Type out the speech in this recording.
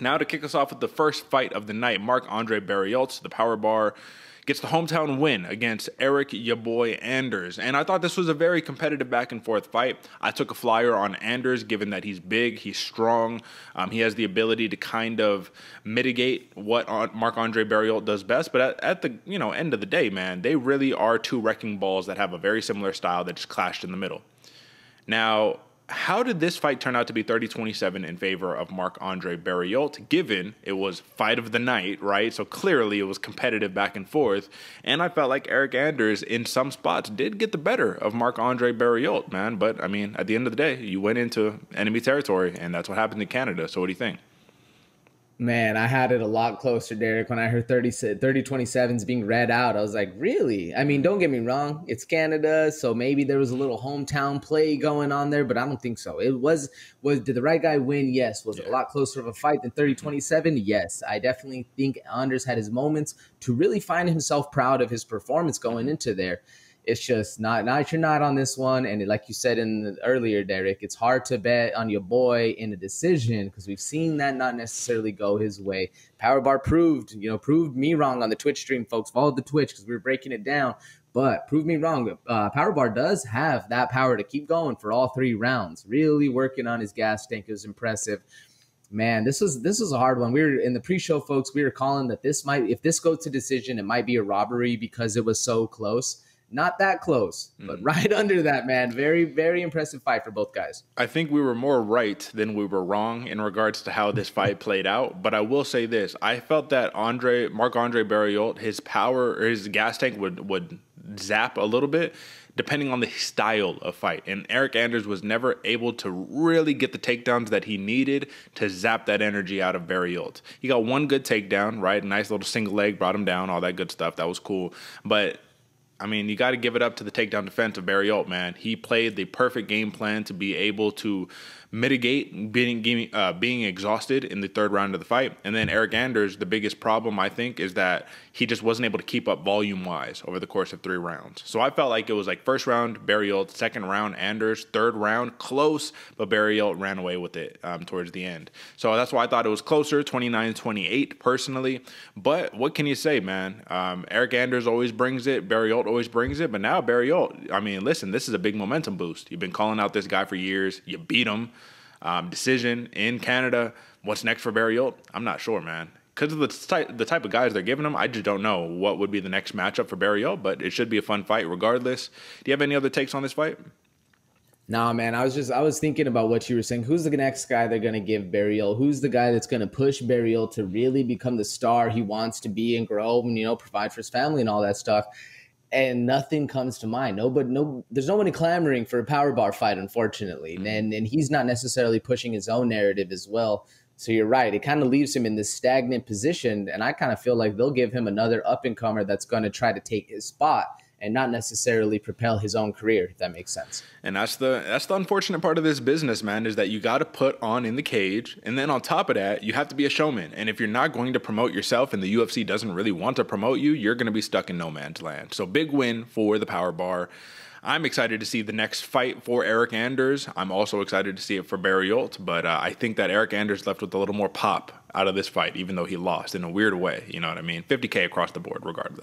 Now to kick us off with the first fight of the night, Marc-Andre Barriult, the power bar, gets the hometown win against Eryk, ya boy, Anders. And I thought this was a very competitive back-and-forth fight. I took a flyer on Anders, given that he's big, he's strong, he has the ability to kind of mitigate what Marc-Andre Barriult does best. But at the end of the day, man, they really are two wrecking balls that have a very similar style that just clashed in the middle. Now, how did this fight turn out to be 30-27 in favor of Marc-Andre Barriult, given it was fight of the night, right? So clearly it was competitive back and forth. And I felt like Eryk Anders, in some spots, did get the better of Marc-Andre Barriult, man. But, I mean, at the end of the day, you went into enemy territory, and that's what happened in Canada. So what do you think? Man, I had it a lot closer, Derek. When I heard 30-27s being read out, I was like, really? I mean, don't get me wrong. It's Canada, so maybe there was a little hometown play going on there, but I don't think so. Did the right guy win? Yes. Was it a lot closer of a fight than 30-27? Yes. I definitely think Anders had his moments to really find himself proud of his performance going into there. It's just not you're not on this one. And like you said earlier, Derek, it's hard to bet on your boy in a decision because we've seen that not necessarily go his way. Powerbar proved me wrong on the Twitch stream, folks. Followed the Twitch because we were breaking it down. But proved me wrong. Powerbar does have that power to keep going for all 3 rounds. Really working on his gas tank. It was impressive. Man, this was a hard one. We were in the pre-show, folks. We were calling that if this goes to decision, it might be a robbery because it was so close. Not that close, but right under that, man. Very, very impressive fight for both guys. I think we were more right than we were wrong in regards to how this fight played out. But I will say this. I felt that Marc-Andre Barriult, his power or his gas tank would zap a little bit depending on the style of fight. And Eryk Anders was never able to really get the takedowns that he needed to zap that energy out of Barriult. He got one good takedown, right? A nice little single leg, brought him down, all that good stuff. That was cool. But I mean, you got to give it up to the takedown defense of Barriult, man. He played the perfect game plan to be able to mitigate being exhausted in the 3rd round of the fight. And then Eryk Anders, the biggest problem, I think, is that he just wasn't able to keep up volume-wise over the course of 3 rounds. So I felt like it was like 1st round, Barriult, 2nd round, Anders, 3rd round, close, but Barriult ran away with it towards the end. So that's why I thought it was closer, 29-28 personally. But what can you say, man? Eryk Anders always brings it. Barriult always brings it. But now Barriult, I mean, listen, this is a big momentum boost. You've been calling out this guy for years. You beat him. Decision in Canada. What's next for Barriult? I'm not sure, man. Because of the type of guys they're giving him, I just don't know what would be the next matchup for Barriult, but it should be a fun fight regardless. Do you have any other takes on this fight? Nah, man, I was thinking about what you were saying. Who's the next guy they're going to give Barriult? Who's the guy that's going to push Barriult to really become the star he wants to be and grow and, provide for his family and all that stuff? And nothing comes to mind. There's nobody clamoring for a power bar fight, unfortunately. And he's not necessarily pushing his own narrative as well. So you're right. It kind of leaves him in this stagnant position. And I kind of feel like they'll give him another up-and-comer that's going to try to take his spot and not necessarily propel his own career, if that makes sense. And that's the unfortunate part of this business, man, is that you got to put on in the cage. And then on top of that, you have to be a showman. And if you're not going to promote yourself and the UFC doesn't really want to promote you, you're going to be stuck in no man's land. So big win for the power bar. I'm excited to see the next fight for Eryk Anders. I'm also excited to see it for Barriult. But I think that Eryk Anders left with a little more pop out of this fight, even though he lost in a weird way. You know what I mean? $50K across the board regardless.